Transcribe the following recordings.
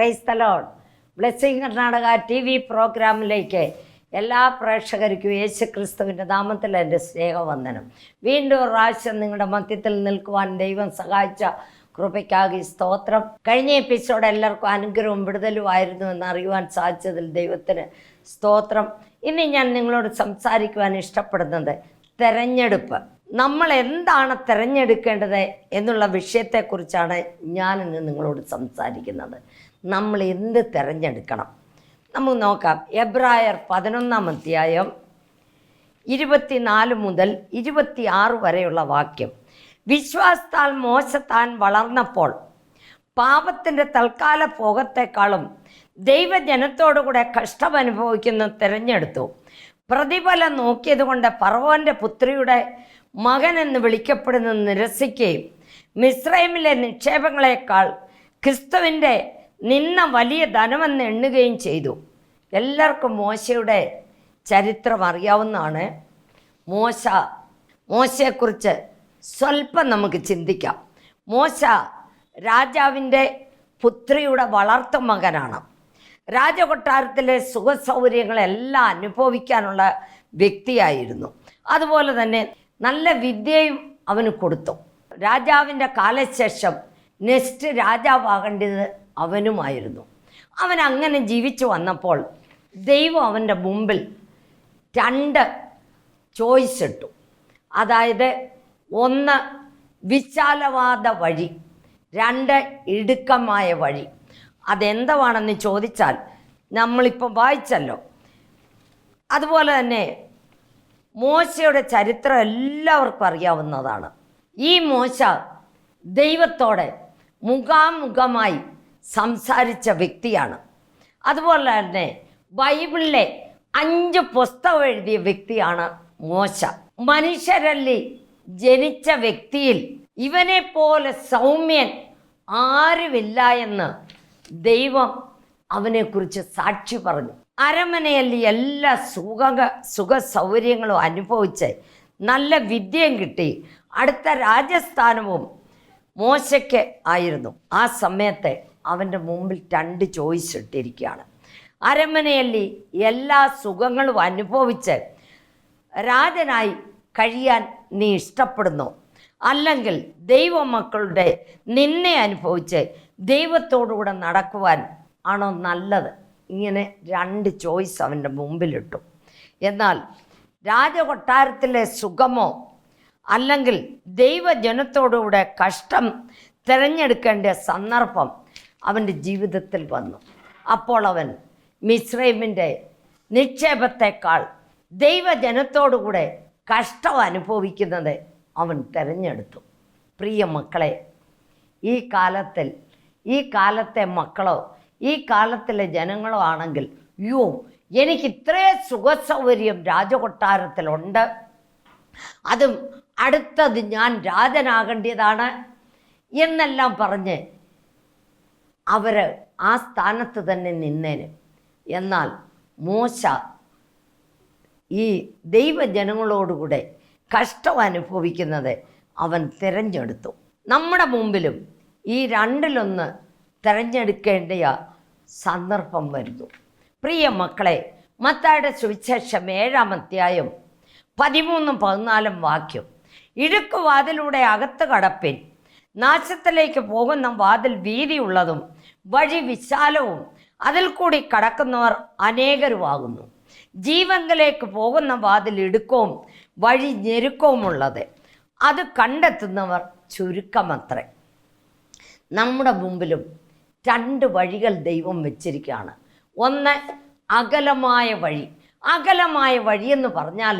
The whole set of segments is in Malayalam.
Praise the Lord. Blessing Karnataka TV പ്രോഗ്രാമിലേക്ക് എല്ലാ പ്രേക്ഷകർക്കും യേശു ക്രിസ്തുവിൻ്റെ നാമത്തിൽ എൻ്റെ സ്നേഹവന്ദനം. വീണ്ടും ഒരു പ്രാവശ്യം നിങ്ങളുടെ മധ്യത്തിൽ നിൽക്കുവാൻ ദൈവം സഹായിച്ച കൃപയ്ക്കാകി സ്തോത്രം. കഴിഞ്ഞ എപ്പിസോഡ് എല്ലാവർക്കും അനുഗ്രഹവും വിടുതലുമായിരുന്നു എന്നറിയുവാൻ സാധിച്ചതിൽ ദൈവത്തിന് സ്തോത്രം. ഇനി ഞാൻ നിങ്ങളോട് സംസാരിക്കുവാൻ ഇഷ്ടപ്പെടുന്നത് തെരഞ്ഞെടുപ്പ്. നമ്മൾ എന്താണ് തിരഞ്ഞെടുക്കേണ്ടത് എന്നുള്ള വിഷയത്തെക്കുറിച്ചാണ് ഞാനിന്ന് നിങ്ങളോട് സംസാരിക്കുന്നത്. നമ്മൾ എന്ത് തിരഞ്ഞെടുക്കണം നമുക്ക് നോക്കാം. എബ്രായർ 11-ാം അധ്യായം 24 മുതൽ 26 വരെയുള്ള വാക്യം. വിശ്വാസത്താൽ മോശ താൻ വളർന്നപ്പോൾ പാപത്തിൻ്റെ തൽക്കാല ഭോഗത്തെക്കാളും ദൈവജനത്തോടുകൂടെ കഷ്ടമനുഭവിക്കുന്ന തിരഞ്ഞെടുത്തു. പ്രതിഫലം നോക്കിയതുകൊണ്ട് ഫറവോൻ്റെ പുത്രിയുടെ മകൻ എന്ന് വിളിക്കപ്പെടുന്ന നിരസിക്കുകയും മിസ്രൈമിലെ നിക്ഷേപങ്ങളെക്കാൾ ക്രിസ്തുവിൻ്റെ നിന്ന വലിയ ധനമെന്ന് എണ്ണുകയും ചെയ്തു. എല്ലാവർക്കും മോശയുടെ ചരിത്രം അറിയാവുന്നതാണ്. മോശയെക്കുറിച്ച് സ്വല്പം നമുക്ക് ചിന്തിക്കാം. മോശ രാജാവിൻ്റെ പുത്രിയുടെ വളർത്തു മകനാണ്. രാജകൊട്ടാരത്തിലെ സുഖസൗകര്യങ്ങളെല്ലാം അനുഭവിക്കാനുള്ള വ്യക്തിയായിരുന്നു. അതുപോലെ തന്നെ നല്ല വിദ്യയും അവന് കൊടുത്തു. രാജാവിൻ്റെ കാലശേഷം നെക്സ്റ്റ് രാജാവാകേണ്ടത് അവനുമായിരുന്നു. അവൻ അങ്ങനെ ജീവിച്ചു വന്നപ്പോൾ ദൈവം അവൻ്റെ മുമ്പിൽ 2 ചോയ്സ് ഇട്ടു. അതായത് 1 വിശാലവാദ വഴി, 2 ഇടുക്കമായ വഴി. അതെന്തുവാണെന്ന് ചോദിച്ചാൽ നമ്മളിപ്പം വായിച്ചല്ലോ. അതുപോലെ തന്നെ മോശയുടെ ചരിത്രം എല്ലാവർക്കും അറിയാവുന്നതാണ്. ഈ മോശ ദൈവത്തോടെ മുഖാമുഖമായി സംസാരിച്ച വ്യക്തിയാണ്. അതുപോലെ തന്നെ ബൈബിളിലെ 5 പുസ്തകം എഴുതിയ വ്യക്തിയാണ് മോശ. മനുഷ്യരല്ലി ജനിച്ച വ്യക്തിയിൽ ഇവനെ പോലെ സൗമ്യൻ ആരുമില്ല എന്ന് ദൈവം അവനെക്കുറിച്ച് സാക്ഷി പറഞ്ഞു. അരമനയല്ലി എല്ലാ സുഖ സൗകര്യങ്ങളും അനുഭവിച്ച് നല്ല വിദ്യയും കിട്ടി. അടുത്ത രാജസ്ഥാനവും മോശയ്ക്ക് ആയിരുന്നു. ആ സമയത്ത് അവൻ്റെ മുമ്പിൽ 2 ചോയ്സ് ഇട്ടിരിക്കുകയാണ്. അരമനയല്ലി എല്ലാ സുഖങ്ങളും അനുഭവിച്ച് രാജനായി കഴിയാൻ നീ ഇഷ്ടപ്പെടുന്നു, അല്ലെങ്കിൽ ദൈവമക്കളുടെ നിന്നെ അനുഭവിച്ച് ദൈവത്തോടുകൂടെ നടക്കുവാൻ ആണോ നല്ലത്? ഇങ്ങനെ 2 ചോയ്സ് അവൻ്റെ മുമ്പിലിട്ടു. എന്നാൽ രാജകൊട്ടാരത്തിലെ സുഖമോ അല്ലെങ്കിൽ ദൈവജനത്തോടുകൂടെ കഷ്ടം തിരഞ്ഞെടുക്കേണ്ട സന്ദർഭം അവൻ്റെ ജീവിതത്തിൽ വന്നു. അപ്പോൾ അവൻ മിസ്രൈമിൻ്റെ നിക്ഷേപത്തെക്കാൾ ദൈവജനത്തോടുകൂടെ കഷ്ടം അനുഭവിക്കുന്നത് അവൻ തിരഞ്ഞെടുത്തു. പ്രിയ മക്കളെ, ഈ കാലത്തെ മക്കളോ ഈ കാലത്തിലെ ജനങ്ങളോ ആണെങ്കിൽ, എനിക്ക് ഇത്രയും സുഖസൗകര്യം രാജകൊട്ടാരത്തിലുണ്ട്, അതും അടുത്തത് ഞാൻ രാജനാകേണ്ടതാണ് എന്നെല്ലാം പറഞ്ഞ് അവർ ആ സ്ഥാനത്ത് തന്നെ നിന്നേന്. എന്നാൽ മോശ ഈ ദൈവജനങ്ങളോടുകൂടെ കഷ്ടം അനുഭവിക്കുന്നത് അവൻ തിരഞ്ഞെടുത്തു. നമ്മുടെ മുമ്പിലും ഈ 2-ലൊന്ന് തിരഞ്ഞെടുക്കേണ്ട സന്ദർഭം വരുന്നു. പ്രിയ മക്കളെ, മത്തായിയുടെ സുവിശേഷം 7-ാം അധ്യായം 13-14 വാക്യം. ഇടുക്ക് വാതിലൂടെ അകത്ത് കടപ്പിൻ, നാശത്തിലേക്ക് പോകുന്ന വാതിൽ വീതിയുള്ളതും വഴി വിശാലവും അതിൽ കൂടി കടക്കുന്നവർ അനേകരുമാകുന്നു. ജീവങ്കലേക്ക് പോകുന്ന വാതിൽ ഇടുക്കവും വഴി ഞെരുക്കവുമുള്ളത്, അത് കണ്ടെത്തുന്നവർ ചുരുക്കമത്രേ. നമ്മുടെ മുമ്പിലും 2 വഴികൾ ദൈവം വെച്ചിരിക്കുകയാണ്. 1 അകലമായ വഴി. അകലമായ വഴിയെന്ന് പറഞ്ഞാൽ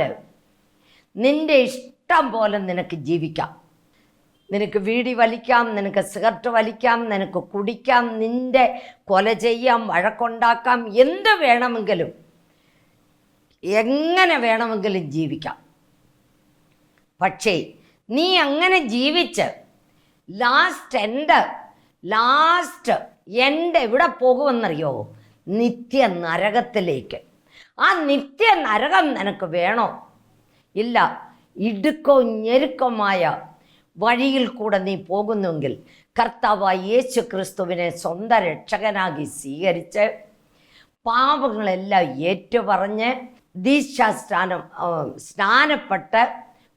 നിൻ്റെ ഇഷ്ടം പോലെ നിനക്ക് ജീവിക്കാം. നിനക്ക് വീടി വലിക്കാം, നിനക്ക് സിഗരറ്റ് വലിക്കാം, നിനക്ക് കുടിക്കാം, നിൻ്റെ കൊല ചെയ്യാം, വഴക്കുണ്ടാക്കാം, എന്ത് വേണമെങ്കിലും എങ്ങനെ വേണമെങ്കിലും ജീവിക്കാം. പക്ഷേ നീ അങ്ങനെ ജീവിച്ച് ലാസ്റ്റ് എവിടെ പോകുമെന്നറിയോ? നിത്യ നരകത്തിലേക്ക്. ആ നിത്യ നരകം നിനക്ക് വേണോ? ഇല്ല. ഇടുക്കവും ഞെരുക്കവുമായ വഴിയിൽ കൂടെ നീ പോകുന്നുവെങ്കിൽ കർത്താവായ യേശു ക്രിസ്തുവിനെ സ്വന്തം രക്ഷകനാക്കി സ്വീകരിച്ച് പാപങ്ങളെല്ലാം ഏറ്റുപറഞ്ഞ് സ്നാനപ്പെട്ട്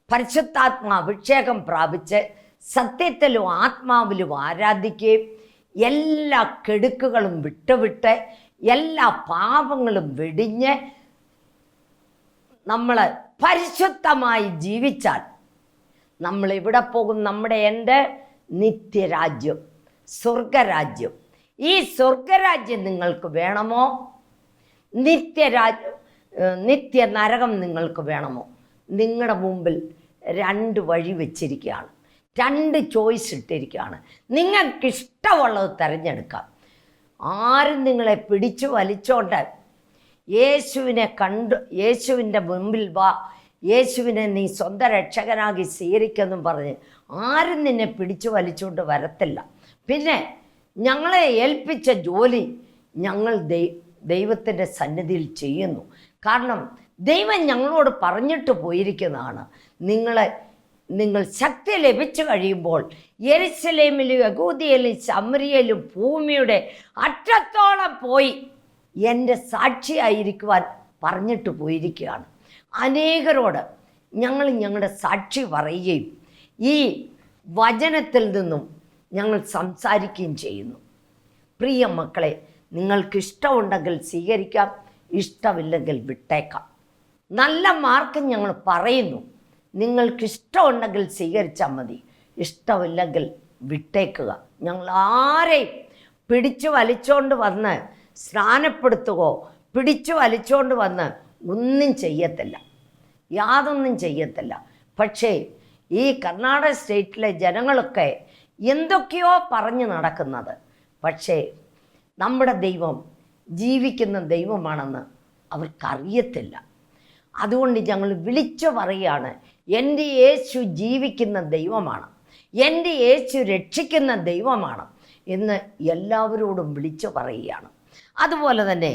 പരിശുദ്ധാത്മാഭിഷേകം പ്രാപിച്ച് സത്യത്തിലും ആത്മാവിലും ആരാധിക്കുകയും എല്ലാ കെടുക്കുകളും വിട്ടുവിട്ട് എല്ലാ പാപങ്ങളും വെടിഞ്ഞ് നമ്മൾ പരിശുദ്ധമായി ജീവിച്ചാൽ നമ്മൾ എവിടെ പോകും? എൻ്റെ നിത്യരാജ്യം, സ്വർഗരാജ്യം. ഈ സ്വർഗരാജ്യം നിങ്ങൾക്ക് വേണമോ? നിത്യ നരകം നിങ്ങൾക്ക് വേണമോ? നിങ്ങളുടെ മുമ്പിൽ 2 വഴി വെച്ചിരിക്കുകയാണ്, 2 ചോയ്സ് ഇട്ടിരിക്കുകയാണ്. നിങ്ങൾക്കിഷ്ടമുള്ളത് തിരഞ്ഞെടുക്കാം. ആരും നിങ്ങളെ പിടിച്ചു വലിച്ചോണ്ട് യേശുവിൻ്റെ മുമ്പിൽ വാ, യേശുവിനെ നീ സ്വന്തം രക്ഷകനാക്കി സ്വീകരിക്കുമെന്നും പറഞ്ഞ് ആരും നിന്നെ പിടിച്ചു വലിച്ചുകൊണ്ട് വരത്തില്ല. പിന്നെ ഞങ്ങളെ ഏൽപ്പിച്ച ജോലി ഞങ്ങൾ ദൈവത്തിൻ്റെ സന്നിധിയിൽ ചെയ്യുന്നു. കാരണം ദൈവം ഞങ്ങളോട് പറഞ്ഞിട്ട് പോയിരിക്കുന്നതാണ്, നിങ്ങൾ ശക്തി ലഭിച്ചു കഴിയുമ്പോൾ യെരുശലേമിലും യഹൂദിയയിലും ശമരിയയിലും ഭൂമിയുടെ അറ്റത്തോളം പോയി എൻ്റെ സാക്ഷിയായിരിക്കുവാൻ പറഞ്ഞിട്ട് പോയിരിക്കുകയാണ്. അനേകരോട് ഞങ്ങളുടെ സാക്ഷി പറയുകയും ഈ വചനത്തിൽ നിന്നും ഞങ്ങൾ സംസാരിക്കുകയും ചെയ്യുന്നു. പ്രിയ മക്കളെ, നിങ്ങൾക്കിഷ്ടമുണ്ടെങ്കിൽ സ്വീകരിക്കാം, ഇഷ്ടമില്ലെങ്കിൽ വിട്ടേക്കാം. നല്ല മാർക്ക് ഞങ്ങൾ പറയുന്നു. നിങ്ങൾക്കിഷ്ടമുണ്ടെങ്കിൽ സ്വീകരിച്ചാൽ മതി, ഇഷ്ടമില്ലെങ്കിൽ വിട്ടേക്കുക. ഞങ്ങൾ ആരെയും പിടിച്ചു വലിച്ചുകൊണ്ട് വന്ന് സ്നാനപ്പെടുത്തുകയോ പിടിച്ചു വലിച്ചുകൊണ്ട് വന്ന് ഒന്നും ചെയ്യത്തില്ല, യാതൊന്നും ചെയ്യത്തില്ല. പക്ഷേ ഈ കർണാടക സ്റ്റേറ്റിലെ ജനങ്ങളൊക്കെ എന്തൊക്കെയോ പറഞ്ഞു നടക്കുന്നത്. പക്ഷേ നമ്മുടെ ദൈവം ജീവിക്കുന്ന ദൈവമാണെന്ന് അവർക്കറിയത്തില്ല. അതുകൊണ്ട് ഞങ്ങൾ വിളിച്ചു പറയുകയാണ്, എൻ്റെ യേശു ജീവിക്കുന്ന ദൈവമാണ്, എൻ്റെ യേശു രക്ഷിക്കുന്ന ദൈവമാണ് എന്ന് എല്ലാവരോടും വിളിച്ചു പറയുകയാണ്. അതുപോലെ തന്നെ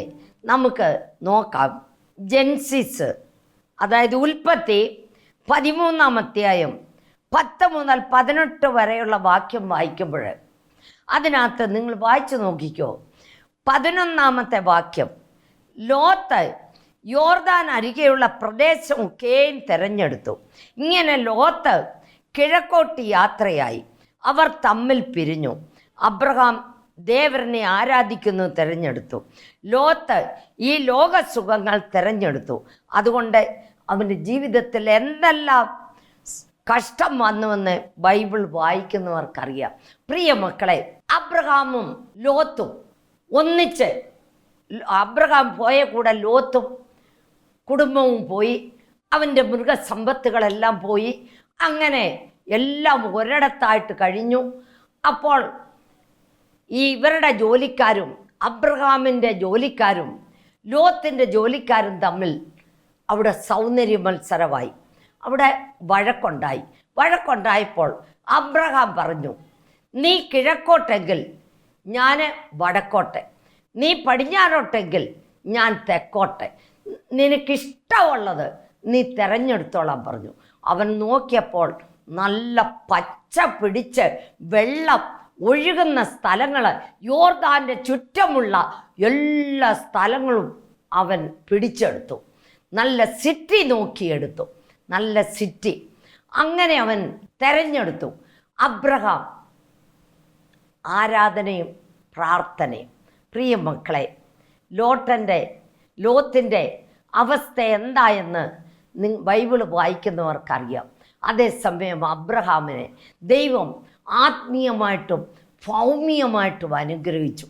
നമുക്ക് നോക്കാം, ജെൻസിസ് അതായത് ഉൽപ്പത്തി 13-ാം അധ്യായം 10 മുതൽ 18 വരെയുള്ള വാക്യം വായിക്കുമ്പോൾ അതിനകത്ത് നിങ്ങൾ വായിച്ചു നോക്കിക്കോ. 11-ാമത്തെ വാക്യം, ലോത്ത് യോർദാൻ അരികെയുള്ള പ്രദേശമൊക്കെയും തിരഞ്ഞെടുത്തു. ഇങ്ങനെ ലോത്ത് കിഴക്കോട്ട് യാത്രയായി. അവർ തമ്മിൽ പിരിഞ്ഞു. അബ്രഹാം ദേവനെ ആരാധിക്കുന്നു തിരഞ്ഞെടുത്തു. ലോത്ത് ഈ ലോകസുഖങ്ങൾ തിരഞ്ഞെടുത്തു. അതുകൊണ്ട് അവൻ്റെ ജീവിതത്തിൽ എന്തെല്ലാം കഷ്ടം വന്നുവെന്ന് ബൈബിൾ വായിക്കുന്നവർക്കറിയാം. പ്രിയ മക്കളെ, അബ്രഹാമും ലോത്തും ഒന്നിച്ച്, അബ്രഹാം പോയ കൂടെ ലോത്തും കുടുംബവും പോയി, അവൻ്റെ മൃഗസമ്പത്തുകളെല്ലാം പോയി. അങ്ങനെ എല്ലാം ഒരിടത്തായിട്ട് കഴിഞ്ഞു. അപ്പോൾ ഇവരുടെ ജോലിക്കാരും അബ്രഹാമിൻ്റെ ജോലിക്കാരും ലോത്തിൻ്റെ ജോലിക്കാരും തമ്മിൽ അവിടെ സൗന്ദര്യ മത്സരമായി. അവിടെ വഴക്കുണ്ടായപ്പോൾ അബ്രഹാം പറഞ്ഞു, നീ കിഴക്കോട്ടെങ്കിൽ ഞാൻ വടക്കോട്ടെ, നീ പടിഞ്ഞാറോട്ടെങ്കിൽ ഞാൻ തെക്കോട്ടെ, നിനക്കിഷ്ടമുള്ളത് നീ തിരഞ്ഞെടുത്തോളാൻ പറഞ്ഞു. അവൻ നോക്കിയപ്പോൾ നല്ല പച്ച പിടിച്ച് വെള്ളം ഒഴുകുന്ന സ്ഥലങ്ങൾ, യോർദാൻ്റെ ചുറ്റുമുള്ള എല്ലാ സ്ഥലങ്ങളും അവൻ പിടിച്ചെടുത്തു. നല്ല സിറ്റി നോക്കിയെടുത്തു, നല്ല സിറ്റി. അങ്ങനെ അവൻ തെരഞ്ഞെടുത്തു. അബ്രഹാം ആരാധനയും പ്രാർത്ഥനയും. പ്രിയ മക്കളെ, ലോത്തിൻ്റെ അവസ്ഥ എന്തായെന്ന് ബൈബിൾ വായിക്കുന്നവർക്കറിയാം. അതേസമയം അബ്രഹാമിനെ ദൈവം ആത്മീയമായിട്ടും ഭൗമികമായിട്ടും അനുഗ്രഹിച്ചു.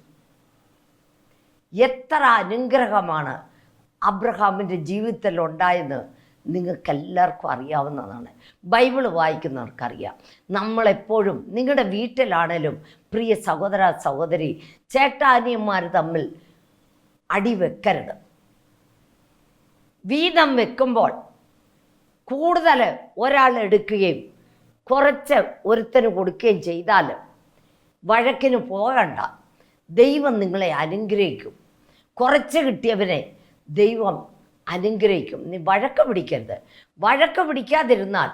എത്ര അനുഗ്രഹമാണ് അബ്രഹാമിൻ്റെ ജീവിതത്തിൽ ഉണ്ടായെന്ന് നിങ്ങൾക്കെല്ലാവർക്കും അറിയാവുന്നതാണ്. ബൈബിൾ വായിക്കുന്നവർക്കറിയാം. നമ്മളെപ്പോഴും നിങ്ങളുടെ വീട്ടിലാണേലും പ്രിയ സഹോദര സഹോദരി, ചേട്ടാനിയന്മാർ തമ്മിൽ അടിവെക്കരുത്. വീതം വെക്കുമ്പോൾ കൂടുതൽ ഒരാൾ എടുക്കുകയും കുറച്ച് ഒരുത്തന് കൊടുക്കുകയും ചെയ്താൽ വഴക്കിന് പോകണ്ട. ദൈവം നിങ്ങളെ അനുഗ്രഹിക്കും. കുറച്ച് കിട്ടിയവനെ ദൈവം അനുഗ്രഹിക്കും. നീ വഴക്ക് പിടിക്കരുത്. വഴക്ക് പിടിക്കാതിരുന്നാൽ,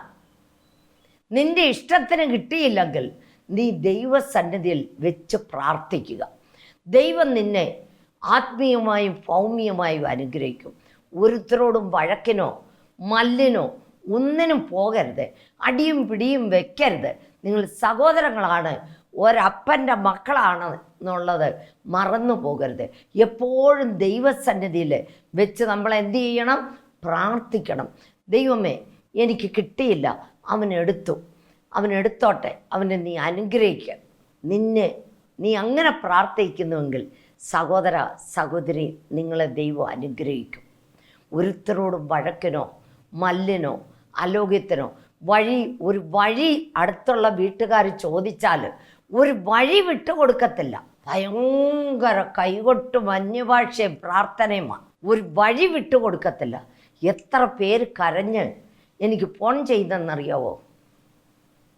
നിൻ്റെ ഇഷ്ടത്തിന് കിട്ടിയില്ലെങ്കിൽ നീ ദൈവസന്നിധിയിൽ വെച്ച് പ്രാർത്ഥിക്കുക. ദൈവം നിന്നെ ആത്മീയമായും ഭൗമികമായും അനുഗ്രഹിക്കും. ഒരുത്തരോടും വഴക്കിനോ മല്ലിനോ ഒന്നിനും പോകരുത്. അടിയും പിടിയും വെക്കരുത്. നിങ്ങൾ സഹോദരങ്ങളാണ്, ഒരപ്പൻ്റെ മക്കളാണ് എന്നുള്ളത് മറന്നു പോകരുത്. എപ്പോഴും ദൈവസന്നിധിയിൽ വെച്ച് നമ്മൾ എന്ത് ചെയ്യണം? പ്രാർത്ഥിക്കണം. ദൈവമേ, എനിക്ക് കിട്ടിയില്ല, അവനെടുത്തോട്ടെ, അവനെ നീ അനുഗ്രഹിക്കുക. നീ അങ്ങനെ പ്രാർത്ഥിക്കുന്നുവെങ്കിൽ സഹോദര സഹോദരി, നിങ്ങളെ ദൈവം അനുഗ്രഹിക്കും. ഒരുത്തരോടും വഴക്കിനോ മല്ലിനോ അലോഗ്യത്തിനോ ഒരു വഴി അടുത്തുള്ള വീട്ടുകാർ ചോദിച്ചാൽ ഒരു വഴി വിട്ടുകൊടുക്കത്തില്ല. ഭയങ്കര കൈകൊട്ടും അന്യഭാഷയും പ്രാർത്ഥനയുമാണ്. ഒരു വഴി വിട്ടുകൊടുക്കത്തില്ല. എത്ര പേര് കരഞ്ഞ് എനിക്ക് ഫോൺ ചെയ്തെന്നറിയാവോ?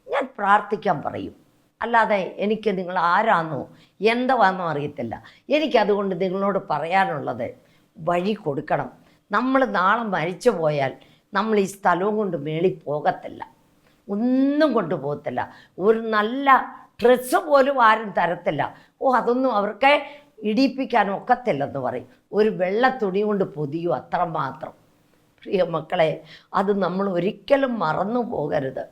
ഞാൻ പ്രാർത്ഥിക്കാൻ പറയും, അല്ലാതെ എനിക്ക് നിങ്ങൾ ആരാന്നോ എന്താണെന്നോ അറിയത്തില്ല. എനിക്കതുകൊണ്ട് നിങ്ങളോട് പറയാനുള്ളത്, വഴി കൊടുക്കണം. നമ്മൾ നാളെ മരിച്ചു പോയാൽ നമ്മൾ ഈ സ്ഥലവും കൊണ്ട് മേളിൽ പോകത്തില്ല, ഒന്നും കൊണ്ടുപോകത്തില്ല. ഒരു നല്ല ഡ്രസ്സ് പോലും ആരും തരത്തില്ല. അതൊന്നും അവർക്ക് ഇടിപ്പിക്കാൻ ഒക്കത്തില്ലെന്ന് പറയും. ഒരു വെള്ള തുണി കൊണ്ട് പൊതിയും, അത്രമാത്രം. പ്രിയ മക്കളെ, അത് നമ്മൾ ഒരിക്കലും മറന്നു പോകരുത്.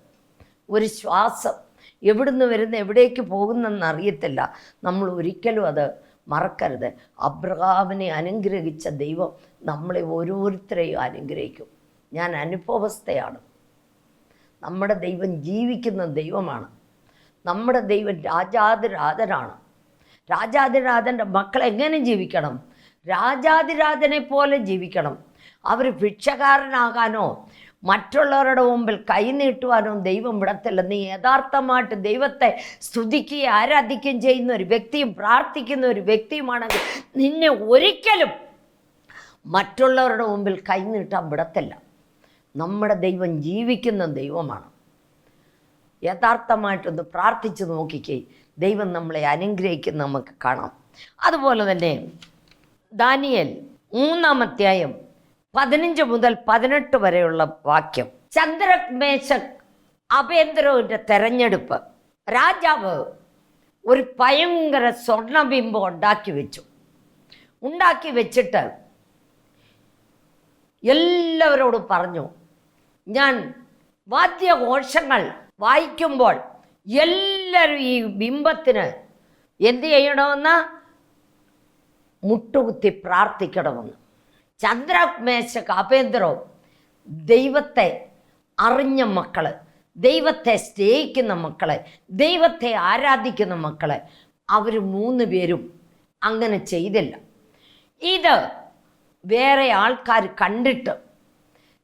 ഒരു ശ്വാസം എവിടുന്ന് വരുന്ന എവിടേക്ക് പോകുന്നെന്നറിയത്തില്ല. നമ്മൾ ഒരിക്കലും അത് മറക്കരുത്. അബ്രഹാമിനെ അനുഗ്രഹിച്ച ദൈവം നമ്മളെ ഓരോരുത്തരെയും അനുഗ്രഹിക്കും. ഞാൻ അനുഭവസ്ഥയാണ്. നമ്മുടെ ദൈവം ജീവിക്കുന്ന ദൈവമാണ്. നമ്മുടെ ദൈവം രാജാതിരാജനാണ്. രാജാതിരാജൻ്റെ മക്കൾ എങ്ങനെ ജീവിക്കണം? രാജാതിരാജനെ പോലെ ജീവിക്കണം. അവർ ഭിക്ഷക്കാരനാകാനോ മറ്റുള്ളവരുടെ മുമ്പിൽ കൈനീട്ടുവാനോ ദൈവം വിടത്തില്ല. നീ യഥാർത്ഥമായിട്ട് ദൈവത്തെ സ്തുതിക്കുകയും ആരാധിക്കുകയും ചെയ്യുന്ന ഒരു വ്യക്തിയും പ്രാർത്ഥിക്കുന്ന ഒരു വ്യക്തിയുമാണെങ്കിൽ നിന്നെ ഒരിക്കലും മറ്റുള്ളവരുടെ മുമ്പിൽ കൈനീട്ടാൻ വിടത്തില്ല. നമ്മുടെ ദൈവം ജീവിക്കുന്ന ദൈവമാണ്. യഥാർത്ഥമായിട്ടൊന്ന് പ്രാർത്ഥിച്ച് നോക്കിക്കേ, ദൈവം നമ്മളെ അനുഗ്രഹിക്കുന്ന നമുക്ക് കാണാം. അതുപോലെ തന്നെ ദാനിയേൽ 3-ാം അധ്യായം 15 മുതൽ 18 വരെയുള്ള വാക്യം. ശദ്രക് മേശക് അബേദ്നെഗോവിന്റെ തെരഞ്ഞെടുപ്പ്. രാജാവ് ഒരു ഭയങ്കര സ്വർണബിംബം ഉണ്ടാക്കി വെച്ചിട്ട് എല്ലാവരോടും പറഞ്ഞു, ഞാൻ വാദ്യഘോഷങ്ങൾ വായിക്കുമ്പോൾ എല്ലാവരും ഈ ബിംബത്തിന് എന്ത് ചെയ്യണമെന്ന്? മുട്ടുകുത്തി പ്രാർത്ഥിക്കണമെന്ന്. ശദ്രക് മേശക് അബേദ്നെഗോ ദൈവത്തെ അറിഞ്ഞ മക്കൾ, ദൈവത്തെ സ്നേഹിക്കുന്ന മക്കളെ, ദൈവത്തെ ആരാധിക്കുന്ന മക്കളെ, അവർ 3 പേരും അങ്ങനെ ചെയ്തില്ല. ഇത് വേറെ ആൾക്കാർ കണ്ടിട്ട്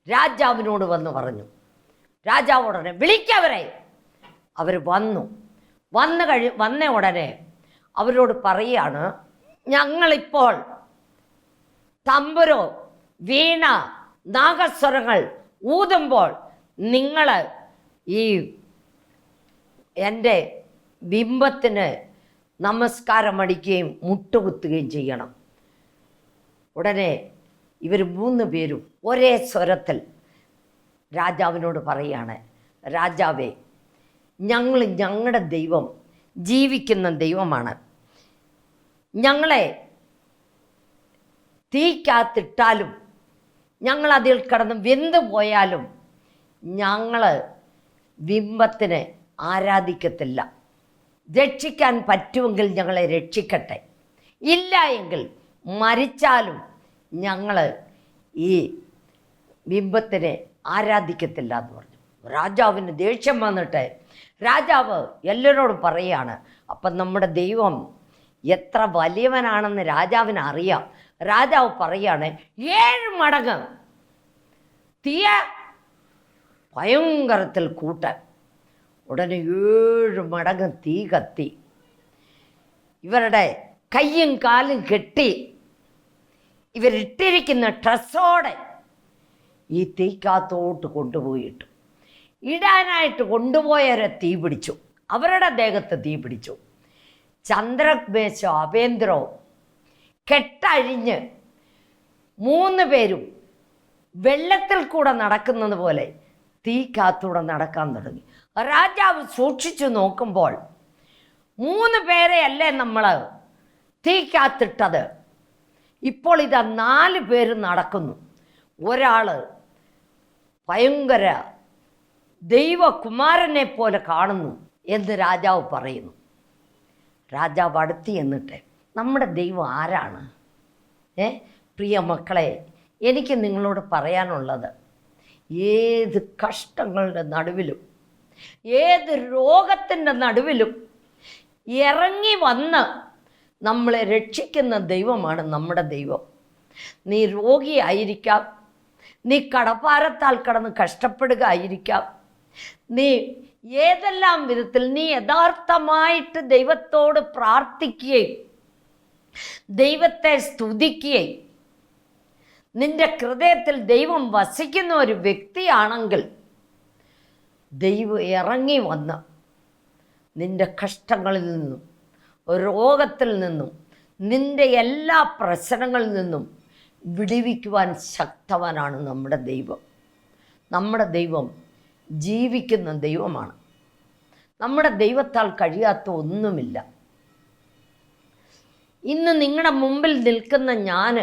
രാജാവിനോട് വന്ന് പറഞ്ഞു. രാജാവ് ഉടനെ വിളിക്കവരെ. അവർ വന്ന ഉടനെ അവരോട് പറയാണ്, ഞങ്ങളിപ്പോൾ തമ്പുരോ വീണ നാഗസ്വരങ്ങൾ ഊതുമ്പോൾ നിങ്ങൾ ഈ എൻ്റെ ബിംബത്തിന് നമസ്കാരം അടിക്കുകയും മുട്ടുകുത്തുകയും ചെയ്യണം. ഉടനെ ഇവർ 3 പേരും ഒരേ സ്വരത്തിൽ രാജാവിനോട് പറയാണ്, രാജാവേ, ഞങ്ങളുടെ ദൈവം ജീവിക്കുന്ന ദൈവമാണ്. ഞങ്ങളെ തീക്കകത്തിട്ടാലും ഞങ്ങളതിൽ കിടന്ന് വെന്തു പോയാലും ഞങ്ങൾ ബിംബത്തിനെ ആരാധിക്കത്തില്ല. രക്ഷിക്കാൻ പറ്റുമെങ്കിൽ ഞങ്ങളെ രക്ഷിക്കട്ടെ, ഇല്ല എങ്കിൽ മരിച്ചാലും ഞങ്ങൾ ഈ ബിംബത്തിനെ ആരാധിക്കത്തില്ല എന്ന് പറഞ്ഞു. രാജാവിന് ദേഷ്യം വന്നിട്ട് രാജാവ് എല്ലാവരോടും പറയുകയാണ്. അപ്പം നമ്മുടെ ദൈവം എത്ര വലിയവനാണെന്ന് രാജാവിന് അറിയാം. രാജാവ് പറയാണ്, 7 മടങ്ങ് തീയ ഭയങ്കരത്തിൽ കൂട്ടാൻ. ഉടനെ 7 മടങ്ങ് തീ കത്തി. ഇവരുടെ കയ്യും കാലും കെട്ടി ഇവരിട്ടിരിക്കുന്ന ഡ്രസ്സോടെ ഈ തീക്കകത്തോട്ട് കൊണ്ടുപോയിട്ടു. ഇടാനായിട്ട് കൊണ്ടുപോയവരെ തീ പിടിച്ചു, അവരുടെ ദേഹത്ത് തീ പിടിച്ചു. ശദ്രക് മേശക് അബേദ്നെഗോ കെട്ടഴിഞ്ഞ് 3 പേരും വെള്ളത്തിൽ കൂടെ നടക്കുന്നത് പോലെ തീക്കകത്തൂടെ നടക്കാൻ തുടങ്ങി. രാജാവ് സൂക്ഷിച്ചു നോക്കുമ്പോൾ 3 പേരെയല്ലേ നമ്മൾ തീക്കകത്തിട്ടത്. ഇപ്പോൾ ഇതാ 4 പേര് നടക്കുന്നു. ഒരാൾ ഭയങ്കര ദൈവകുമാരനെ പോലെ കാണുന്നു എന്ന് രാജാവ് പറയുന്നു. രാജാവ് അടുത്ത് എന്നിട്ട് നമ്മുടെ ദൈവം ആരാണ്? പ്രിയ മക്കളെ, എനിക്ക് നിങ്ങളോട് പറയാനുള്ളത്, ഏത് കഷ്ടങ്ങളുടെ നടുവിലും ഏത് രോഗത്തിൻ്റെ നടുവിലും ഇറങ്ങി വന്ന് നമ്മളെ രക്ഷിക്കുന്ന ദൈവമാണ് നമ്മുടെ ദൈവം. നീ രോഗിയായിരിക്കാം, നീ കടഭാരത്താൽ കടന്ന് കഷ്ടപ്പെടുക ആയിരിക്കാം, നീ ഏതെല്ലാം വിധത്തിൽ നീ യഥാർത്ഥമായിട്ട് ദൈവത്തോട് പ്രാർത്ഥിക്കുകയും ദൈവത്തെ സ്തുതിക്കുകയും നിന്റെ ഹൃദയത്തിൽ ദൈവം വസിക്കുന്ന ഒരു വ്യക്തിയാണെങ്കിൽ ദൈവം ഇറങ്ങി വന്ന് നിന്റെ കഷ്ടങ്ങളിൽ നിന്നും രോഗത്തിൽ നിന്നും നിന്റെ എല്ലാ പ്രശ്നങ്ങളിൽ നിന്നും വിടുവിക്കുവാൻ ശക്തവാനാണ് നമ്മുടെ ദൈവം. നമ്മുടെ ദൈവം ജീവിക്കുന്ന ദൈവമാണ്. നമ്മുടെ ദൈവത്താൽ കഴിയാത്ത ഒന്നുമില്ല. ഇന്ന് നിങ്ങളുടെ മുമ്പിൽ നിൽക്കുന്ന ഞാൻ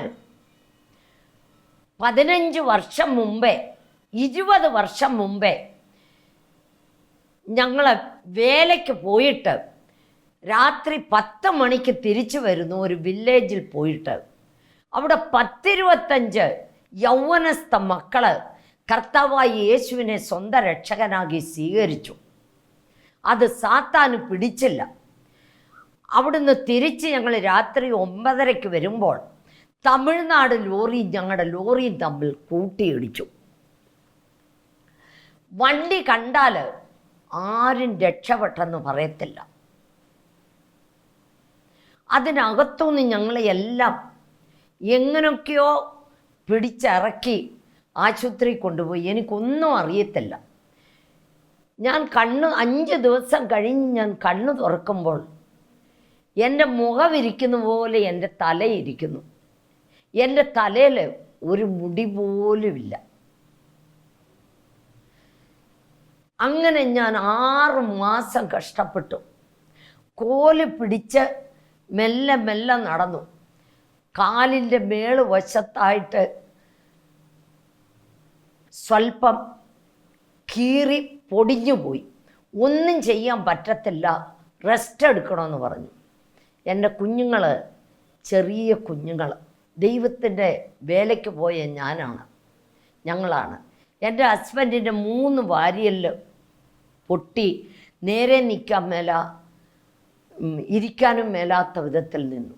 15 വർഷം മുമ്പേ 20 വർഷം മുമ്പേ ഞങ്ങൾ വേലയ്ക്ക് പോയിട്ട് രാത്രി 10 മണിക്ക് തിരിച്ചു വരുന്നു. ഒരു വില്ലേജിൽ പോയിട്ട് അവിടെ 10-25 യൗവനസ്ഥ മക്കള് കർത്താവായ യേശുവിനെ സ്വന്തം രക്ഷകനാക്കി സ്വീകരിച്ചു. അത് സാത്താന് പിടിച്ചില്ല. അവിടുന്ന് തിരിച്ച് ഞങ്ങൾ രാത്രി 9:30 വരുമ്പോൾ തമിഴ്നാട് ലോറിയും ഞങ്ങളുടെ ലോറിയും തമ്മിൽ കൂട്ടിയിടിച്ചു. വണ്ടി കണ്ടാൽ ആരും രക്ഷപ്പെട്ടെന്ന് പറയത്തില്ല. അതിനകത്തുനിന്ന് ഞങ്ങളെ എല്ലാം എങ്ങനെയൊക്കെയോ പിടിച്ചിറക്കി ആശുപത്രി കൊണ്ടുപോയി. എനിക്കൊന്നും അറിയത്തില്ല. ഞാൻ 5 ദിവസം കഴിഞ്ഞ് ഞാൻ കണ്ണ് തുറക്കുമ്പോൾ എൻ്റെ മുഖമിരിക്കുന്ന പോലെ എൻ്റെ തലയിരിക്കുന്നു. എൻ്റെ തലയിൽ ഒരു മുടി പോലുമില്ല. അങ്ങനെ ഞാൻ 6 മാസം കഷ്ടപ്പെട്ടു. കോല് പിടിച്ച് മെല്ലെ മെല്ലെ നടന്നു. കാലിൻ്റെ മേള് വശത്തായിട്ട് സ്വല്പം കീറി പൊടിഞ്ഞു പോയി. ഒന്നും ചെയ്യാൻ പറ്റത്തില്ല, റെസ്റ്റ് എടുക്കണമെന്ന് പറഞ്ഞു. എൻ്റെ കുഞ്ഞുങ്ങൾ ചെറിയ കുഞ്ഞുങ്ങൾ, ദൈവത്തിൻ്റെ വേലയ്ക്ക് പോയ ഞങ്ങളാണ്. എൻ്റെ ഹസ്ബൻഡിൻ്റെ 3 വാരിയൽ പൊട്ടി നേരെ നിൽക്കാൻ മേല, ഇരിക്കാനും മേലാത്ത വിധത്തിൽ നിന്നു.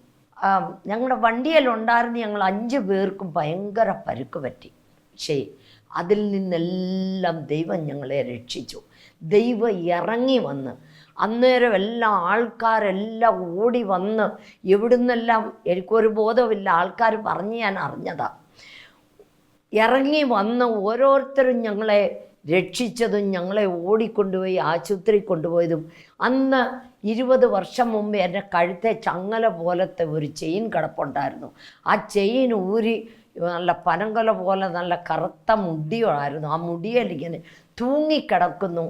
ഞങ്ങളുടെ വണ്ടിയിലുണ്ടായിരുന്ന ഞങ്ങൾ 5 പേർക്കും ഭയങ്കര പരുക്ക് പറ്റി. പക്ഷേ അതിൽ നിന്നെല്ലാം ദൈവം ഞങ്ങളെ രക്ഷിച്ചു. ദൈവം ഇറങ്ങി വന്ന് അന്നേരം ആൾക്കാരെല്ലാം ഓടി വന്ന് എവിടുന്നെല്ലാം എനിക്കൊരു ബോധമില്ല, ആൾക്കാർ പറഞ്ഞ് ഞാൻ അറിഞ്ഞതാ. ഇറങ്ങി വന്ന് ഓരോരുത്തരും ഞങ്ങളെ രക്ഷിച്ചതും ഞങ്ങളെ ഓടിക്കൊണ്ടുപോയി ആശുപത്രി കൊണ്ടുപോയതും. അന്ന് 20 വർഷം മുമ്പ് എൻ്റെ കഴുത്തെ ചങ്ങല പോലത്തെ ഒരു ചെയിൻ കിടപ്പുണ്ടായിരുന്നു. ആ ചെയിൻ ഊരി നല്ല പനങ്കൊല പോലെ നല്ല കറുത്ത മുടിയായിരുന്നു. ആ മുടിയിലിങ്ങനെ തൂങ്ങിക്കിടക്കുന്നു.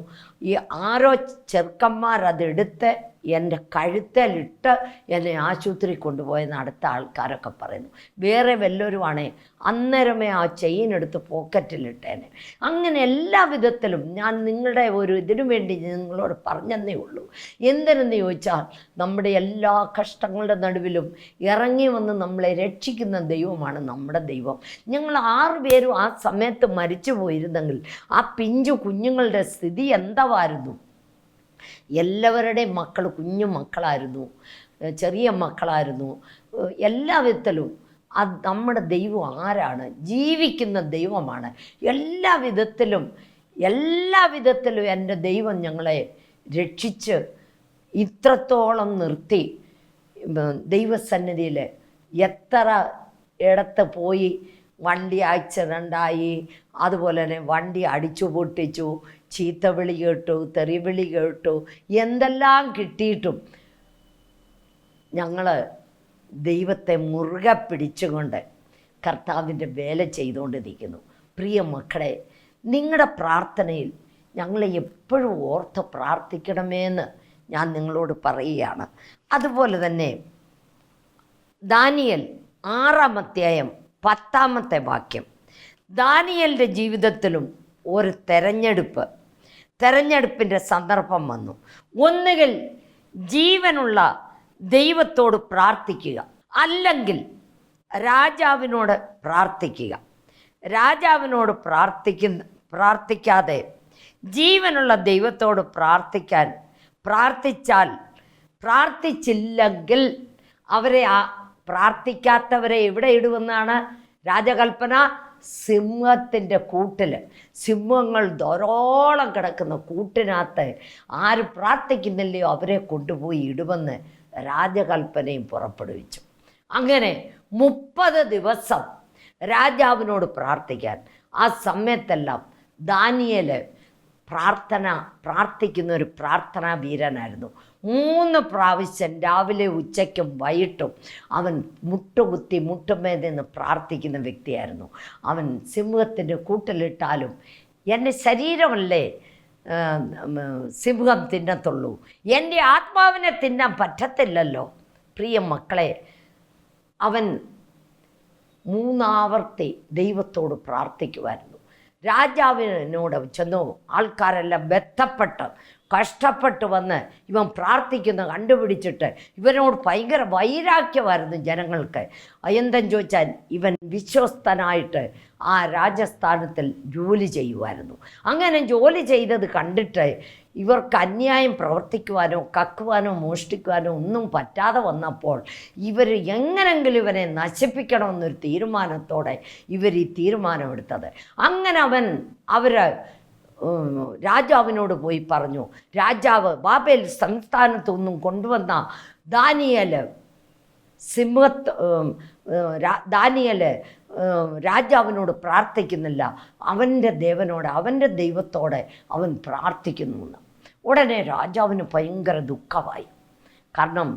ഈ ആരോ ചെറുക്കന്മാരതെടുത്ത് എൻ്റെ കഴുത്തേലിട്ട് എന്നെ ആശുപത്രി കൊണ്ടുപോയെന്ന് അടുത്ത ആൾക്കാരൊക്കെ പറയുന്നു. വേറെ വല്ലവരുമാണേ അന്നേരമേ ആ ചെയിൻ എടുത്ത് പോക്കറ്റിലിട്ടേനെ. അങ്ങനെ എല്ലാ വിധത്തിലും ഞാൻ നിങ്ങളുടെ ഒരു ഇതിനു വേണ്ടി നിങ്ങളോട് പറഞ്ഞതേ ഉള്ളൂ. എന്തിനെന്ന് ചോദിച്ചാൽ നമ്മുടെ എല്ലാ കഷ്ടങ്ങളുടെ നടുവിലും ഇറങ്ങി വന്ന് നമ്മളെ രക്ഷിക്കുന്ന ദൈവമാണ് നമ്മുടെ ദൈവം. ഞങ്ങൾ 6 പേരും ആ സമയത്ത് മരിച്ചു പോയിരുന്നെങ്കിൽ ആ പിഞ്ചു കുഞ്ഞുങ്ങളുടെ സ്ഥിതി എന്താവായിരുന്നു? എല്ലാവരുടെയും മക്കൾ കുഞ്ഞു മക്കളായിരുന്നു, ചെറിയ മക്കളായിരുന്നു. എല്ലാ വിധത്തിലും അത് നമ്മുടെ ദൈവം ആരാണ്? ജീവിക്കുന്ന ദൈവമാണ്. എല്ലാ വിധത്തിലും എൻ്റെ ദൈവം ഞങ്ങളെ രക്ഷിച്ച് ഇത്രത്തോളം നിർത്തി. ദൈവസന്നിധിയിൽ എത്ര ഇടത്ത് പോയി വണ്ടി ആക്സിഡൻ്റായി, അതുപോലെ തന്നെ വണ്ടി അടിച്ചു പൊട്ടിച്ചു, ചീത്തവിളി കേട്ടു, തെറിവിളി കേട്ടു, എന്തെല്ലാം കിട്ടിയിട്ടും ഞങ്ങൾ ദൈവത്തെ മുറുകെ പിടിച്ചുകൊണ്ട് കർത്താവിൻ്റെ വേല ചെയ്തുകൊണ്ടിരിക്കുന്നു. പ്രിയ മക്കളെ, നിങ്ങളുടെ പ്രാർത്ഥനയിൽ ഞങ്ങളെ എപ്പോഴും ഓർത്ത് പ്രാർത്ഥിക്കണമെന്ന് ഞാൻ നിങ്ങളോട് പറയുകയാണ്. അതുപോലെ തന്നെ ദാനിയേൽ 6-ാം അധ്യായം 10-ാമത്തെ വാക്യം. ദാനിയേലിൻ്റെ ജീവിതത്തിലും ഒരു തെരഞ്ഞെടുപ്പിൻ്റെ സന്ദർഭം വന്നു. ഒന്നുകിൽ ജീവനുള്ള ദൈവത്തോട് പ്രാർത്ഥിക്കുക, അല്ലെങ്കിൽ രാജാവിനോട് പ്രാർത്ഥിക്കുക. രാജാവിനോട് പ്രാർത്ഥിക്കാതെ ജീവനുള്ള ദൈവത്തോട് പ്രാർത്ഥിച്ചില്ലെങ്കിൽ അവരെ പ്രാർത്ഥിക്കാത്തവരെ എവിടെ ഇടുമെന്നാണ് രാജകൽപ്പന? സിംഹത്തിൻ്റെ കൂട്ടിൽ. സിംഹങ്ങൾ ധാരാളം കിടക്കുന്ന കൂട്ടിനകത്ത് ആര് പ്രാർത്ഥിക്കുന്നില്ലയോ അവരെ കൊണ്ടുപോയി ഇടുമെന്ന് രാജകൽപ്പനയും പുറപ്പെടുവിച്ചു. അങ്ങനെ 30 ദിവസം രാജാവിനോട് പ്രാർത്ഥിക്കാൻ. ആ സമയത്തെല്ലാം ദാനിയേൽ പ്രാർത്ഥിക്കുന്ന ഒരു പ്രാർത്ഥനാ വീരനായിരുന്നു. 3 പ്രാവശ്യം രാവിലെ, ഉച്ചയ്ക്കും വൈകിട്ടും അവൻ മുട്ടുമേ നിന്ന് പ്രാർത്ഥിക്കുന്ന വ്യക്തിയായിരുന്നു. അവൻ സിംഹത്തിൻ്റെ കൂട്ടിലിട്ടാലും എൻ്റെ ശരീരമല്ലേ സിംഹം തിന്നത്തുള്ളൂ, എൻ്റെ ആത്മാവിനെ തിന്നാൻ പറ്റത്തില്ലല്ലോ. പ്രിയ മക്കളെ, അവൻ 3 ആവർത്തി ദൈവത്തോട് പ്രാർത്ഥിക്കുമായിരുന്നു. രാജാവിനോട് ചെന്നു ആൾക്കാരെല്ലാം ബന്ധപ്പെട്ട് കഷ്ടപ്പെട്ട് വന്ന് ഇവൻ പ്രാർത്ഥിക്കുന്ന കണ്ടുപിടിച്ചിട്ട് ഇവനോട് ഭയങ്കര വൈരാഗ്യമായിരുന്നു ജനങ്ങൾക്ക്. എന്തെന്ന് ചോദിച്ചാൽ ഇവൻ വിശ്വസ്തനായിട്ട് ആ രാജസ്ഥാനത്തിൽ ജോലി ചെയ്യുമായിരുന്നു. അങ്ങനെ ജോലി ചെയ്തത് കണ്ടിട്ട് ഇവർക്ക് അന്യായം പ്രവർത്തിക്കുവാനോ കക്കുവാനോ മോഷ്ടിക്കുവാനോ ഒന്നും പറ്റാതെ വന്നപ്പോൾ ഇവർ എങ്ങനെങ്കിലും ഇവനെ നശിപ്പിക്കണമെന്നൊരു തീരുമാനത്തോടെ ഇവർ ഈ തീരുമാനമെടുത്തത്. അങ്ങനെ അവർ രാജാവിനോട് പോയി പറഞ്ഞു. രാജാവ് ബാബേൽ സംസ്ഥാനത്തു നിന്നും കൊണ്ടുവന്ന ദാനിയേൽ രാജാവിനോട് പ്രാർത്ഥിക്കുന്നില്ല, അവൻ്റെ ദേവനോട്, അവൻ്റെ ദൈവത്തോടെ അവൻ പ്രാർത്ഥിക്കുന്നുവെന്ന്. ഉടനെ രാജാവിന് ഭയങ്കര ദുഃഖമായി. കാരണം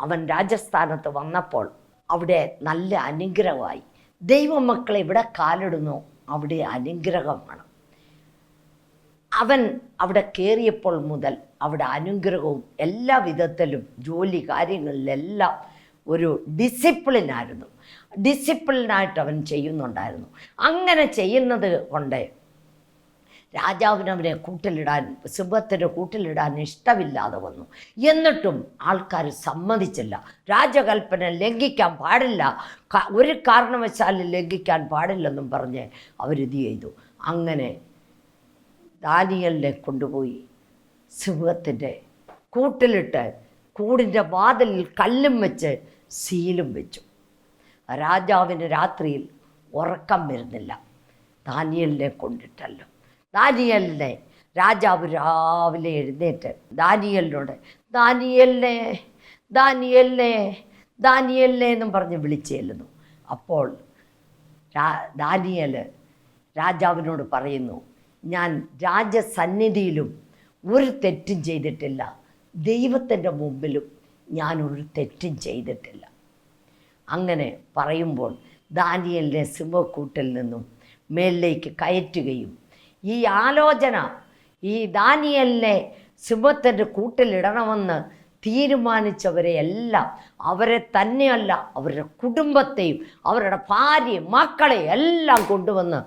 അവൻ രാജസ്ഥാനത്ത് വന്നപ്പോൾ അവിടെ നല്ല അനുഗ്രഹമായി. ദൈവമക്കളെ എവിടെ കാലിടുന്നോ അവിടെ അനുഗ്രഹമാണ്. അവൻ അവിടെ കയറിയപ്പോൾ മുതൽ അവിടെ അനുഗ്രഹവും എല്ലാ വിധത്തിലും ജോലി കാര്യങ്ങളിലെല്ലാം ഒരു ഡിസിപ്ലിനായിട്ട് അവൻ ചെയ്യുന്നുണ്ടായിരുന്നു. അങ്ങനെ ചെയ്യുന്നത് കൊണ്ട് രാജാവിന് അവനെ സിംഹത്തിൻ്റെ കൂട്ടിലിടാൻ ഇഷ്ടമില്ലാതെ വന്നു. എന്നിട്ടും ആൾക്കാർ സമ്മതിച്ചില്ല. രാജകൽപ്പന ലംഘിക്കാൻ പാടില്ല, ഒരു കാരണവശാലും ലംഘിക്കാൻ പാടില്ലെന്നും പറഞ്ഞ് അവരിത് ചെയ്തു. അങ്ങനെ ദാനിയേലിനെ കൊണ്ടുപോയി സിംഹത്തിൻ്റെ കൂട്ടിലിട്ട് കൂടിൻ്റെ വാതിലിൽ കല്ലും വെച്ച് സീലും വെച്ചു. രാജാവിന് രാത്രിയിൽ ഉറക്കം വരുന്നില്ല, ദാനിയേലിനെ കൊണ്ടിട്ടല്ലോ. ദാനിയേലിനെ രാജാവ് രാവിലെ എഴുന്നേറ്റ് ദാനിയേലിനോട് ദാനിയേലിനെ എന്നും പറഞ്ഞ് വിളിച്ചു ചെല്ലുന്നു. അപ്പോൾ ദാനിയേൽ രാജാവിനോട് പറയുന്നു, ഞാൻ രാജസന്നിധിയിലും ഒരു തെറ്റും ചെയ്തിട്ടില്ല, ദൈവത്തിൻ്റെ മുമ്പിലും ഞാനൊരു തെറ്റും ചെയ്തിട്ടില്ല. അങ്ങനെ പറയുമ്പോൾ ദാനിയേലിനെ സിംഹക്കൂട്ടിൽ നിന്നും മേലിലേക്ക് കയറ്റുകയും ഈ ആലോചന ഈ ദാനിയേലിനെ സിംഹത്തിൻ്റെ കൂട്ടിലിടണമെന്ന് തീരുമാനിച്ചവരെ എല്ലാം, അവരെ തന്നെയല്ല അവരുടെ കുടുംബത്തെയും അവരുടെ ഭാര്യയും മക്കളെയും എല്ലാം കൊണ്ടുവന്ന്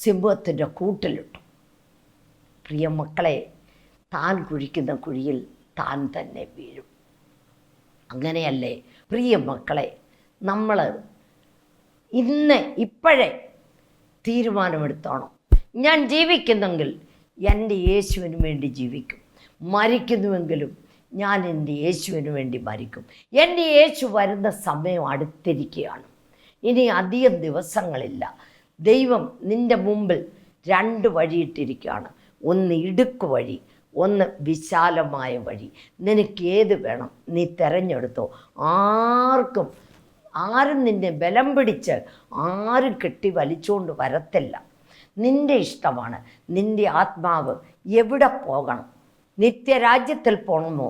സിംഹത്തിൻ്റെ കൂട്ടിലിട്ടു. പ്രിയ മക്കളെ, താൻ കുഴിക്കുന്ന കുഴിയിൽ താൻ തന്നെ വീഴും. അങ്ങനെയല്ലേ പ്രിയ മക്കളെ, നമ്മൾ ഇപ്പോഴേ തീരുമാനമെടുത്തോണം. ഞാൻ ജീവിക്കുന്നെങ്കിൽ എൻ്റെ യേശുവിന് വേണ്ടി ജീവിക്കും, മരിക്കുന്നുവെങ്കിലും ഞാൻ എൻ്റെ യേശുവിന് വേണ്ടി മരിക്കും. എൻ്റെ യേശു വരുന്ന സമയം അടുത്തിരിക്കുകയാണ്. ഇനി അധികം ദിവസങ്ങളില്ല. ദൈവം നിൻ്റെ മുമ്പിൽ 2 വഴിയിട്ടിരിക്കുകയാണ്. ഒന്ന് ഇടുക്ക് വഴി, ഒന്ന് വിശാലമായ വഴി. നിനക്ക് ഏത് വേണം നീ തിരഞ്ഞെടുത്തോ. ആരും നിന്നെ ബലം പിടിച്ച് ആരും കെട്ടി വലിച്ചുകൊണ്ട് വരത്തില്ല. നിൻ്റെ ഇഷ്ടമാണ്. നിൻ്റെ ആത്മാവ് എവിടെ പോകണം? നിത്യരാജ്യത്തിൽ പോകണമോ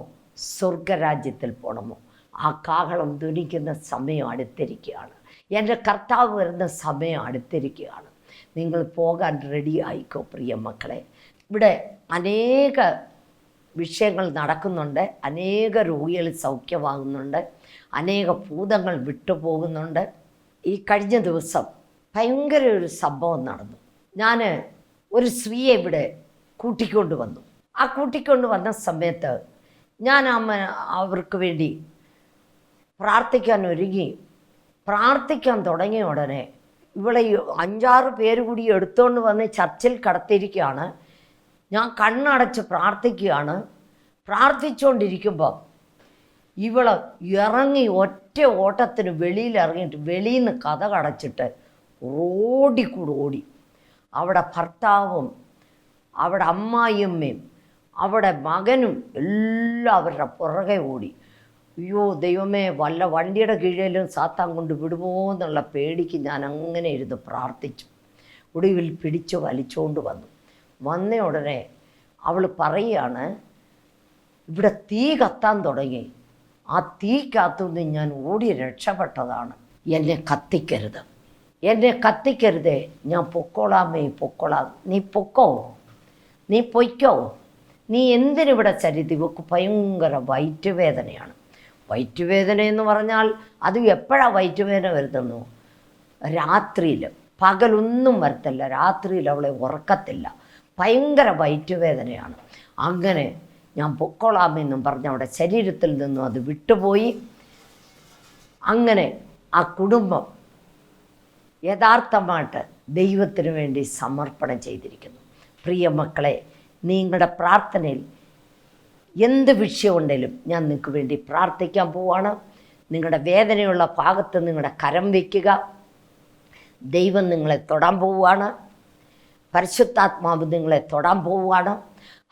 സ്വർഗരാജ്യത്തിൽ പോകണമോ? ആ കാഹളം ധ്വനിക്കുന്ന സമയം അടുത്തിരിക്കുകയാണ്. എൻ്റെ കർത്താവ് വരുന്ന സമയം അടുത്തിരിക്കുകയാണ്. നിങ്ങൾ പോകാൻ റെഡി ആയിക്കോ പ്രിയ മക്കളെ. ഇവിടെ അനേക വിഷയങ്ങൾ നടക്കുന്നുണ്ട്. അനേക രോഗികൾ സൗഖ്യമാകുന്നുണ്ട്. അനേക ഭൂതങ്ങൾ വിട്ടുപോകുന്നുണ്ട്. ഈ കഴിഞ്ഞ ദിവസം ഭയങ്കര ഒരു സംഭവം നടന്നു. ഞാൻ ഒരു സ്ത്രീയെ ഇവിടെ കൂട്ടിക്കൊണ്ട് വന്നു. ആ കൂട്ടിക്കൊണ്ട് വന്ന സമയത്ത് ഞാൻ അവർക്ക് വേണ്ടി പ്രാർത്ഥിക്കാൻ ഒരുങ്ങി. പ്രാർത്ഥിക്കാൻ തുടങ്ങിയ ഉടനെ ഇവളെ 5-6 പേര് കൂടി എടുത്തുകൊണ്ട് വന്ന് ചർച്ചിൽ കടത്തിയിരിക്കുകയാണ്. ഞാൻ കണ്ണടച്ച് പ്രാർത്ഥിക്കുകയാണ്. പ്രാർത്ഥിച്ചുകൊണ്ടിരിക്കുമ്പോൾ ഇവൾ ഇറങ്ങി ഒറ്റ ഓട്ടത്തിന് വെളിയിലിറങ്ങിയിട്ട് വെളിയിൽ നിന്ന് കതകടച്ചിട്ട് റോഡിൽ ഓടി. അവിടെ ഭർത്താവും അവിടെ അമ്മായിയമ്മയും അവിടെ മകനും എല്ലാവരുടെ പുറകെ ഓടി. അയ്യോ ദൈവമേ, വല്ല വണ്ടിയുടെ കീഴിലും സാത്താൻ കൊണ്ട് വിടുമോ എന്നുള്ള പേടിക്ക് ഞാൻ അങ്ങനെ ഇരുന്ന് പ്രാർത്ഥിച്ചു. ഒടുവിൽ പിടിച്ചു വലിച്ചുകൊണ്ട് വന്ന ഉടനെ അവൾ പറയുകയാണ്, ഇവിടെ തീ കത്താൻ തുടങ്ങി. ആ തീക്കകത്തുനിന്ന് ഞാൻ ഓടി രക്ഷപ്പെട്ടതാണ്. എന്നെ കത്തിക്കരുതേ, ഞാൻ പൊക്കോളാമേ, പൊക്കോളാം. നീ പൊക്കോ, നീ പൊയ്ക്കോ, നീ എന്തിനിവിടെ ചരിതി? ഇവക്ക് ഭയങ്കര വയറ്റുവേദനയാണ്. വയറ്റുവേദന എന്ന് പറഞ്ഞാൽ അത് എപ്പോഴാണ് വയറ്റുവേദന വരുത്തുന്നു? രാത്രിയിൽ. പകലൊന്നും വരത്തില്ല, രാത്രിയിൽ അവളെ ഉറക്കത്തില്ല. ഭയങ്കര വയറ്റുവേദനയാണ്. അങ്ങനെ ഞാൻ പൊക്കോളാമെന്നും പറഞ്ഞ് അവിടെ ശരീരത്തിൽ നിന്നും അത് വിട്ടുപോയി. അങ്ങനെ ആ കുടുംബം യഥാർത്ഥമായിട്ട് ദൈവത്തിന് വേണ്ടി സമർപ്പണം ചെയ്തിരിക്കുന്നു. പ്രിയ മക്കളെ, നിങ്ങളുടെ പ്രാർത്ഥനയിൽ എന്ത് വിഷയമുണ്ടെങ്കിലും ഞാൻ നിങ്ങൾക്ക് വേണ്ടി പ്രാർത്ഥിക്കാൻ പോവാണ്. നിങ്ങളുടെ വേദനയുള്ള ഭാഗത്ത് നിങ്ങളുടെ കരം വയ്ക്കുക. ദൈവം നിങ്ങളെ തൊടാൻ പോവുകയാണ്. പരിശുദ്ധാത്മാവ് നിങ്ങളെ തൊടാൻ പോവുകയാണ്.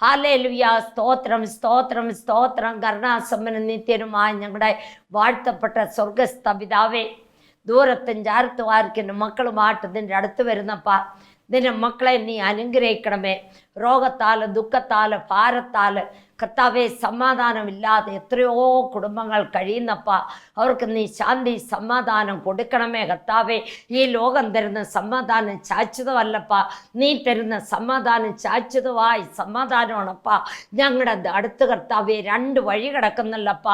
ഹല്ലേലൂയ, സ്തോത്രം സ്തോത്രം സ്തോത്രം. കരുണാസമ്പന്ന നിത്യനുമായ ഞങ്ങളുടെ വാഴ്ത്തപ്പെട്ട സ്വർഗസ്ഥ പിതാവേ, ദൂരത്തും ചാരത്തും ആർക്കും മക്കളുമായിട്ട് നിൻ്റെ അടുത്ത് വരുന്നപ്പാ, നിന്റെ മക്കളെ നീ അനുഗ്രഹിക്കണമേ. രോഗത്താൽ, ദുഃഖത്താൽ, ഭാരത്താൽ കർത്താവെ സമാധാനമില്ലാതെ എത്രയോ കുടുംബങ്ങൾ കഴിയുന്നപ്പ, അവർക്ക് നീ ശാന്തി സമാധാനം കൊടുക്കണമേ കർത്താവെ. ഈ ലോകം തരുന്ന സമാധാനം ശാശ്വതമല്ലപ്പ, നീ തരുന്ന സമാധാനം ശാശ്വതമായി സമാധാനമാണപ്പ. ഞങ്ങളുടെ അടുത്ത് കർത്താവെ 2 വഴി കിടക്കുന്നല്ലപ്പ.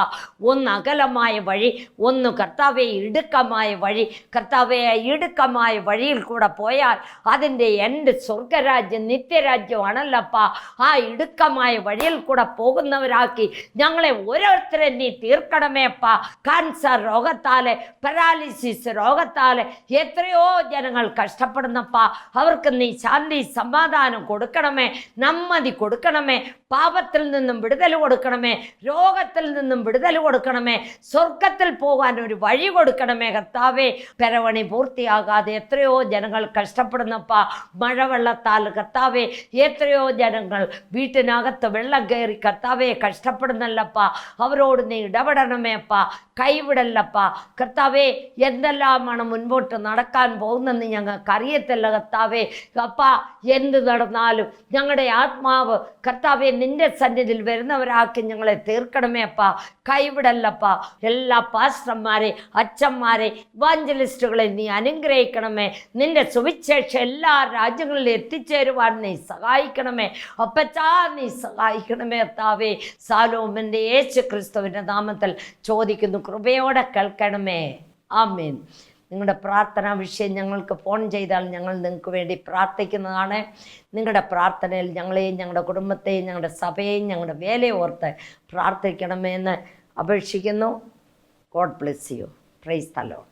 ഒന്ന് അകലമായ വഴി, ഒന്ന് കർത്താവെ ഇടുക്കമായ വഴി. കർത്താവെ ഇടുക്കമായ വഴിയിൽ കൂടെ പോയാൽ അതിൻ്റെ എൻ്റെ സ്വർഗരാജ്യം നിത്യരാജ്യമാണല്ലപ്പ. ആ ഇടുക്കമായ വഴിയിൽ കൂടെ പോകുന്നവരാക്കി ഞങ്ങളെ ഓരോരുത്തരെ നീ തീർക്കണമേ അപ്പ. കാൻസർ രോഗത്താല്, പാരാലിസിസ് രോഗത്താല് എത്രയോ ജനങ്ങൾ കഷ്ടപ്പെടുന്നപ്പ. അവർക്ക് നീ ശാന്തി സമാധാനം കൊടുക്കണമേ, നമ്മതി കൊടുക്കണമേ. പാപത്തിൽ നിന്നും വിടുതൽ കൊടുക്കണമേ, രോഗത്തിൽ നിന്നും വിടുതൽ കൊടുക്കണമേ, സ്വർഗത്തിൽ പോകാൻ ഒരു വഴി കൊടുക്കണമേ കർത്താവേ. പെരവണി പൂർത്തിയാകാതെ എത്രയോ ജനങ്ങൾ കഷ്ടപ്പെടുന്നപ്പ. മഴവെള്ളത്താൽ കർത്താവേ എത്രയോ ജനങ്ങൾ വീട്ടിനകത്ത് വെള്ളം കയറി കർത്താവെ കഷ്ടപ്പെടുന്നല്ലപ്പ. അവരോട് നീ ഇടപെടണമേ അപ്പ, കൈവിടല്ലപ്പ കർത്താവെ. എന്തെല്ലാമാണ് മുൻപോട്ട് നടക്കാൻ പോകുന്നതെന്ന് ഞങ്ങൾക്ക് അറിയത്തില്ല കർത്താവെ. അപ്പ എന്ത് നടന്നാലും ഞങ്ങളുടെ ആത്മാവ് കർത്താവെ നിന്റെ സന്നിധിയിൽ വരുന്നവരാക്കി ഞങ്ങളെ തീർക്കണമേ അപ്പ, കൈവിടല്ലപ്പ. എല്ലാ പാസ്റ്റർമാരെ, അച്ഛന്മാരെ, ഇവാഞ്ചലിസ്റ്റുകളെ നീ അനുഗ്രഹിക്കണമേ. നിന്റെ സുവിശേഷം എല്ലാ രാജ്യങ്ങളിലും എത്തിച്ചേരുവാൻ നീ സഹായിക്കണമേ അപ്പച്ചാ, നീ സഹായിക്കണമേ കർത്താവേ. സാലോമന്റെ യേശു ക്രിസ്തുവിൻ്റെ നാമത്തിൽ ചോദിക്കുന്നു, കൃപയോടെ കേൾക്കണമേ. ആമേൻ. നിങ്ങളുടെ പ്രാർത്ഥനാ വിഷയം ഞങ്ങൾക്ക് ഫോൺ ചെയ്താൽ ഞങ്ങൾ നിങ്ങൾക്ക് വേണ്ടി പ്രാർത്ഥിക്കുന്നതാണ്. നിങ്ങളുടെ പ്രാർത്ഥനയിൽ ഞങ്ങളെയും ഞങ്ങളുടെ കുടുംബത്തെയും ഞങ്ങളുടെ സഭയെയും ഞങ്ങളുടെ വേലയെ ഓർത്ത് പ്രാർത്ഥിക്കണമെന്ന് അപേക്ഷിക്കുന്നു. God bless you. Praise the Lord.